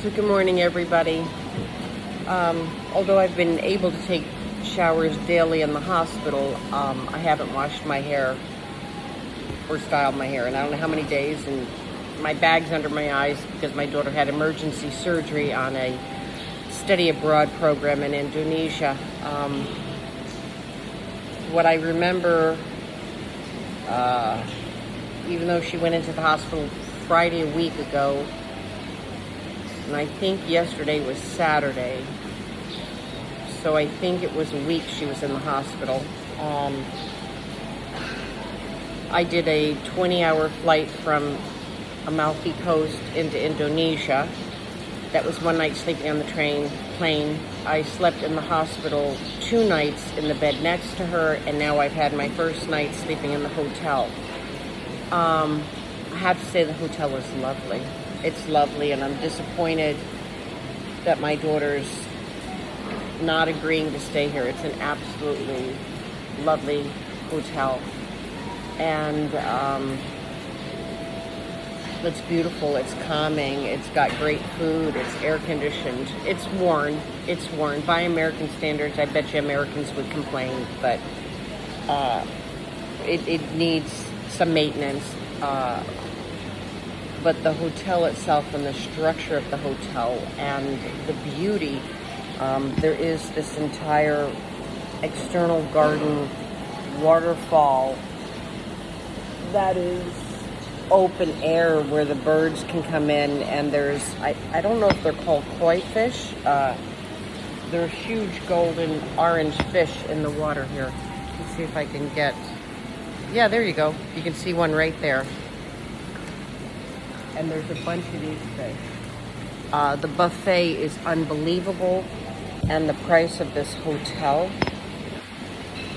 So good morning, everybody. Although I've been able to take showers daily in the hospital, I haven't washed my hair or styled my hair in I don't know how many days, and my bag's under my eyes because my daughter had emergency surgery on a study abroad program in Indonesia. What I remember, even though she went into the hospital Friday a week ago, and I think yesterday was Saturday, so I think it was a week she was in the hospital. I did a 20-hour flight from Amalfi Coast into Indonesia. That was one night sleeping on the plane. I slept in the hospital 2 nights in the bed next to her, and now I've had my first night sleeping in the hotel. I have to say the hotel is lovely. It's lovely, and I'm disappointed that my daughter's not agreeing to stay here. It's an absolutely lovely hotel, and it's beautiful. It's calming. It's got great food. It's air conditioned. It's worn. By American standards, I bet you Americans would complain, but it needs some maintenance. But the hotel itself and the structure of the hotel and the beauty, there is this entire external garden waterfall that is open air where the birds can come in, and there's, I don't know if they're called koi fish. There are huge golden orange fish in the water here. Let's see if I can get, yeah, there you go. You can see one right there. And there's a bunch of these fish. The buffet is unbelievable, and the price of this hotel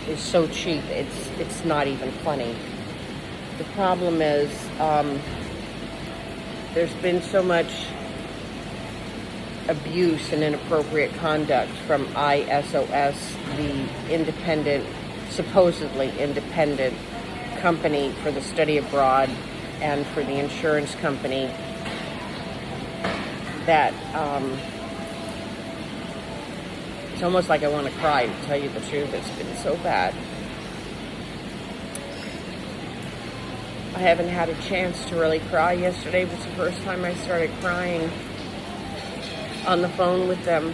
is so cheap, it's not even funny. The problem is, there's been so much abuse and inappropriate conduct from ISOS, the independent, supposedly independent company for the study abroad, and for the insurance company, that it's almost like I want to cry, to tell you the truth. It's been so bad. I haven't had a chance to really cry. Yesterday was the first time I started crying on the phone with them.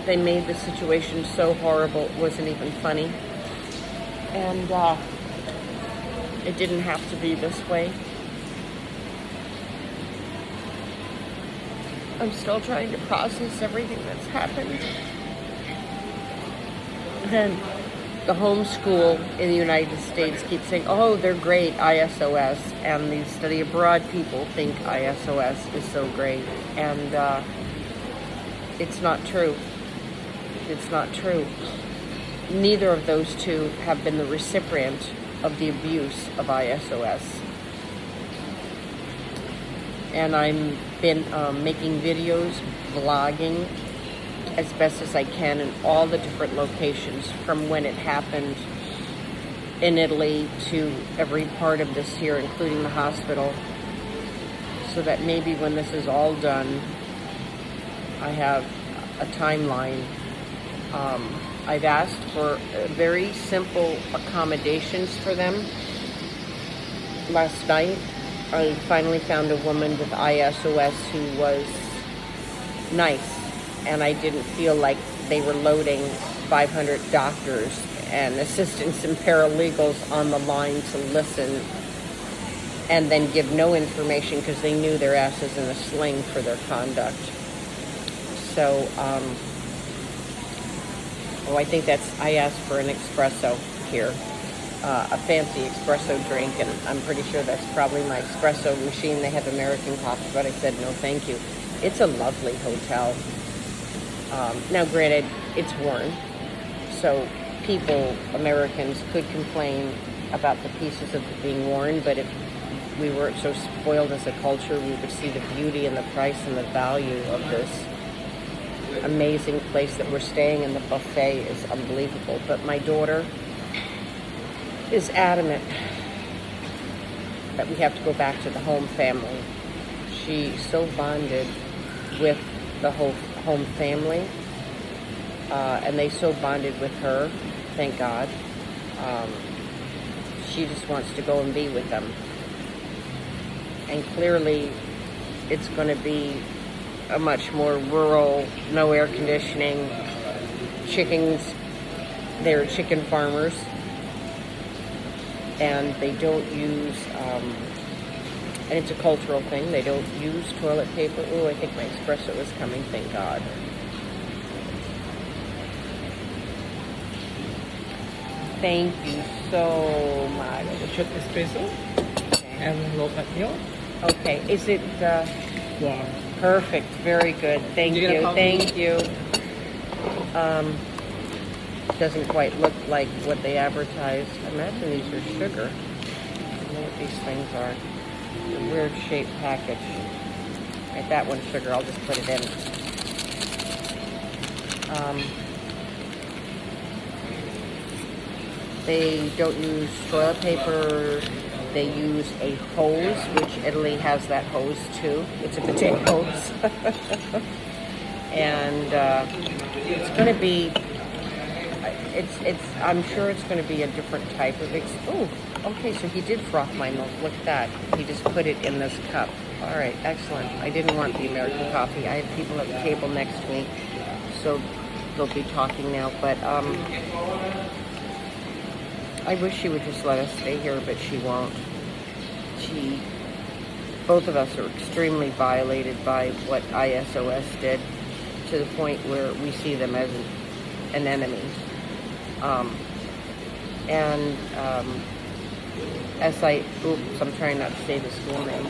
They made the situation so horrible it wasn't even funny. And it didn't have to be this way. I'm still trying to process everything that's happened. Then the homeschool in the United States keeps saying, oh, they're great, ISOS, and the study abroad people think ISOS is so great. And it's not true. It's not true. Neither of those two have been the recipient of the abuse of ISOS. And I've been making videos, vlogging as best as I can in all the different locations, from when it happened in Italy to every part of this here, including the hospital, so that maybe when this is all done, I have a timeline. I've asked for very simple accommodations for them. Last night, I finally found a woman with ISOS who was nice, and I didn't feel like they were loading 500 doctors and assistants and paralegals on the line to listen and then give no information because they knew their asses in a sling for their conduct. So, I think I asked for an espresso here, a fancy espresso drink, and I'm pretty sure that's probably my espresso machine. They have American coffee, but I said no thank you. It's a lovely hotel. Now granted, it's worn, so Americans could complain about the pieces of it being worn, but if we weren't so spoiled as a culture, we would see the beauty and the price and the value of this amazing place that we're staying in. The buffet is unbelievable, but my daughter is adamant that we have to go back to the home family. She so bonded with the whole home family, and they so bonded with her, thank God. She just wants to go and be with them. And clearly, it's going to be a much more rural, no air conditioning, chickens. They're chicken farmers. And they don't use, and it's a cultural thing, they don't use toilet paper. Oh, I think my espresso is coming, thank God. Thank you so much. Shot espresso and low fat milk. Okay, is it Wow. perfect? Very good. Thank You gonna you. help Thank you. Doesn't quite look like what they advertised. I imagine these are sugar. I don't know what these things are. A weird shaped package. Right, that one's sugar. I'll just put it in. They don't use toilet paper. They use a hose, which Italy has that hose too. It's a bidet hose. And it's going to be, I'm sure it's going to be a different type of, oh, okay, so he did froth my milk. Look at that. He just put it in this cup. All right, excellent. I didn't want the American coffee. I have people at the table next to me, so they'll be talking now. But I wish she would just let us stay here, but she won't. Both of us are extremely violated by what ISOS did, to the point where we see them as an enemy. I'm trying not to say the school name.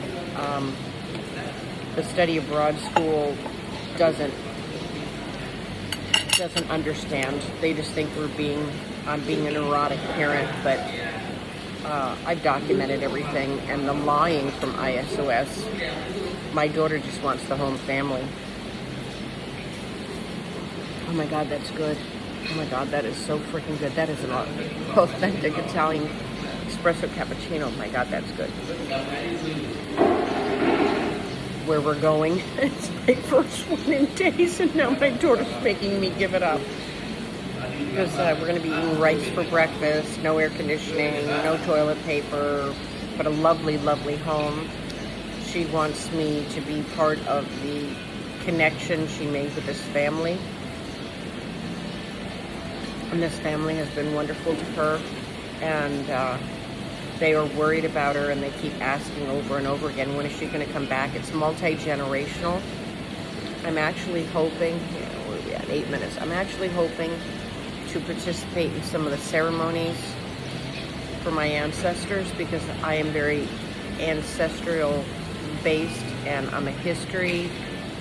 The study abroad school doesn't understand. They just think I'm being an erotic parent, but I've documented everything, and the lying from ISOS. My daughter just wants the home family. Oh my God, that's good. Oh my God, that is so freaking good. That is an authentic Italian espresso cappuccino. Oh my God, that's good. Where we're going, it's my first one in days, and now my daughter's making me give it up. Because we're going to be eating rice for breakfast, no air conditioning, no toilet paper, but a lovely, lovely home. She wants me to be part of the connection she made with this family. And this family has been wonderful to her, and they are worried about her, and they keep asking over and over again, when is she going to come back? It's multi-generational. I'm actually hoping, where are we at? 8 minutes. I'm actually hoping to participate in some of the ceremonies for my ancestors, because I am very ancestral based, and I'm a history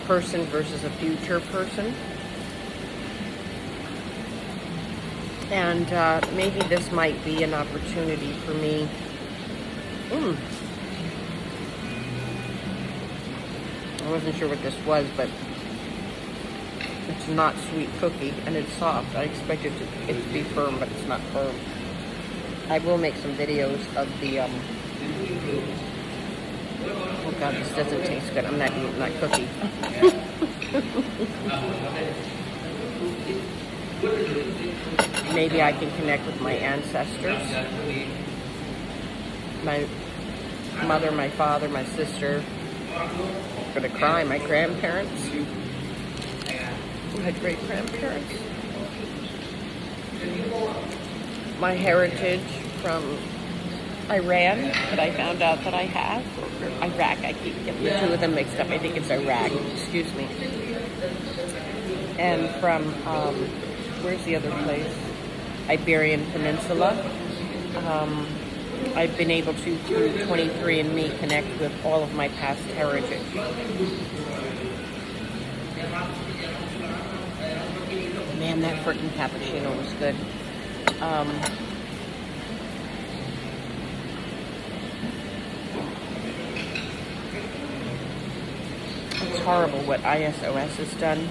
person versus a future person. And maybe this might be an opportunity for me. I wasn't sure what this was, but it's not sweet cookie, and it's soft. I expected it to be firm, but it's not firm. I will make some videos of the, oh God, this doesn't taste good. I'm not eating that cookie. Maybe I can connect with my ancestors. My mother, my father, my sister. I'm gonna cry. My grandparents. My great-grandparents. My heritage from Iran that I found out that I have. Or Iraq. I keep getting the two of them mixed up. I think it's Iraq. Excuse me. And from, where's the other place? Iberian Peninsula. I've been able to, through 23andMe, connect with all of my past heritage. Man, that frickin' cappuccino was good. It's horrible what ISOS has done.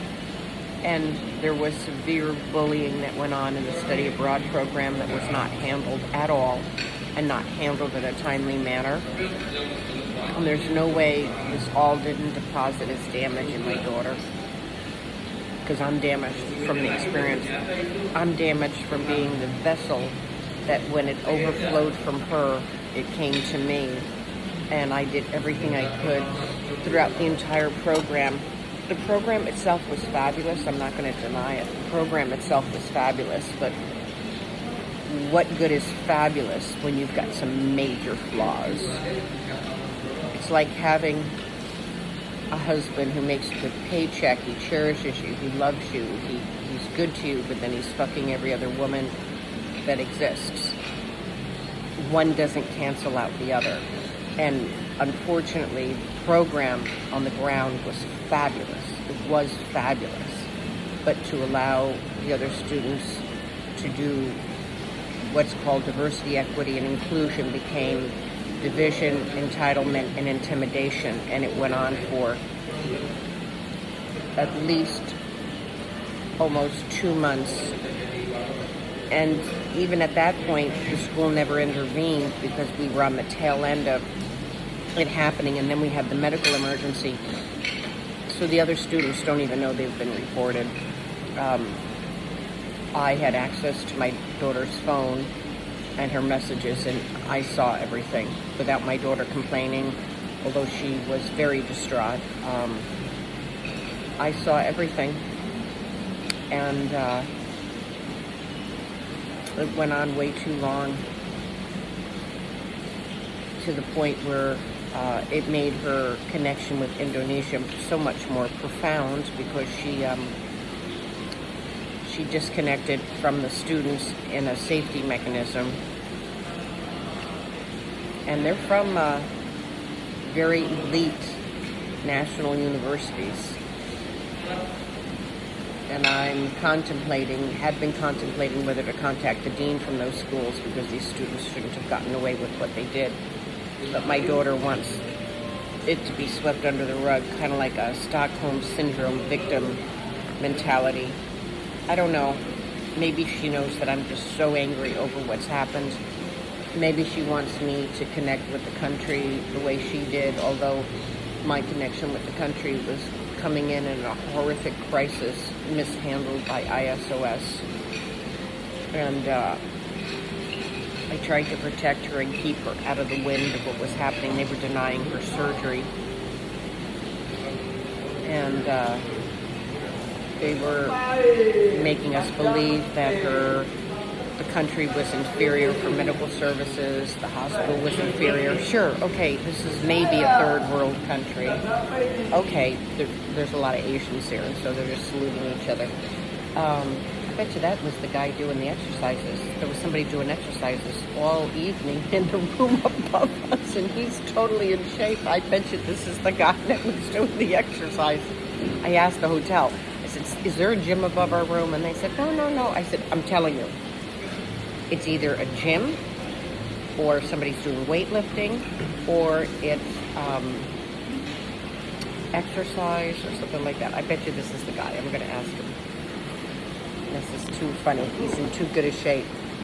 And there was severe bullying that went on in the study abroad program that was not handled at all, and not handled in a timely manner. And there's no way this all didn't deposit as damage in my daughter. Because I'm damaged from the experience. I'm damaged from being the vessel that when it overflowed from her, it came to me. And I did everything I could throughout the entire program. The program itself was fabulous. I'm not going to deny it. The program itself was fabulous. But what good is fabulous when you've got some major flaws? It's like having a husband who makes a good paycheck, he cherishes you, he loves you, he's good to you, but then he's fucking every other woman that exists. One doesn't cancel out the other. And unfortunately, the program on the ground was fabulous. It was fabulous. But to allow the other students to do what's called diversity, equity, and inclusion became division, entitlement, and intimidation. And it went on for at least almost 2 months. And even at that point, the school never intervened because we were on the tail end of it happening. And then we had the medical emergency. So the other students don't even know they've been reported. I had access to my daughter's phone and her messages, and I saw everything without my daughter complaining, although she was very distraught. I saw everything, and it went on way too long, to the point where it made her connection with Indonesia so much more profound, because she disconnected from the students in a safety mechanism. And they're from very elite national universities. And had been contemplating whether to contact the dean from those schools, because these students shouldn't have gotten away with what they did. But my daughter wants it to be swept under the rug, kind of like a Stockholm Syndrome victim mentality. I don't know. Maybe she knows that I'm just so angry over what's happened. Maybe she wants me to connect with the country the way she did, although my connection with the country was coming in a horrific crisis, mishandled by ISOS. And I tried to protect her and keep her out of the wind of what was happening. They were denying her surgery. And they were making us believe that the country was inferior for medical services, the hospital was inferior. Sure, okay, this is maybe a third world country. Okay, there's a lot of Asians here, so they're just saluting each other. I bet you that was the guy doing the exercises. There was somebody doing exercises all evening in the room above us, and he's totally in shape. I bet you this is the guy that was doing the exercise. I asked the hotel, I said, is there a gym above our room? And they said, no. I said, I'm telling you, it's either a gym, or somebody's doing weightlifting, or it's exercise or something like that. I bet you this is the guy. I'm going to ask him. This is too funny. He's in too good a shape.